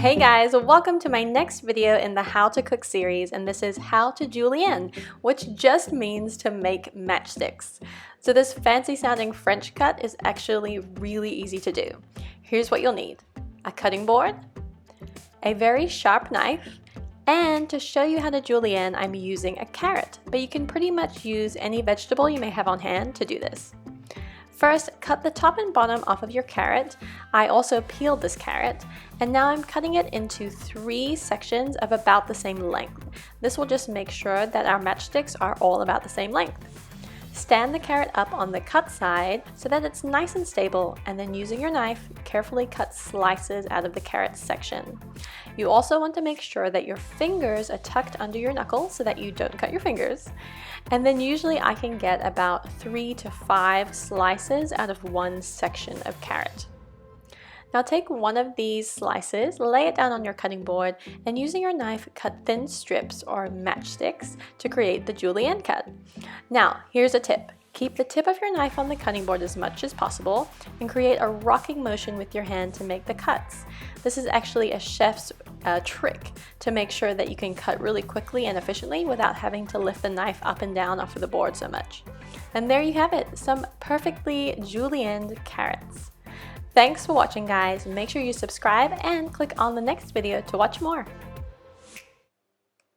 Hey guys, welcome to my next video in the How to Cook series, and this is How to Julienne, which just means to make matchsticks. So this fancy sounding French cut is actually really easy to do. Here's what you'll need: a cutting board, a very sharp knife, and to show you how to julienne, I'm using a carrot, but you can pretty much use any vegetable you may have on hand to do this. First, cut the top and bottom off of your carrot. I also peeled this carrot, and now I'm cutting it into 3 sections of about the same length. This will just make sure that our matchsticks are all about the same length. Stand the carrot up on the cut side so that it's nice and stable, and then using your knife, carefully cut slices out of the carrot section. You also want to make sure that your fingers are tucked under your knuckles so that you don't cut your fingers. And then usually I can get about 3 to 5 slices out of one section of carrot. Now take one of these slices, lay it down on your cutting board, and using your knife, cut thin strips or matchsticks to create the julienne cut. Now, here's a tip. Keep the tip of your knife on the cutting board as much as possible and create a rocking motion with your hand to make the cuts. This is actually a chef's trick to make sure that you can cut really quickly and efficiently without having to lift the knife up and down off of the board so much. And there you have it, some perfectly julienned carrots. Thanks for watching, guys. Make sure you subscribe and click on the next video to watch more.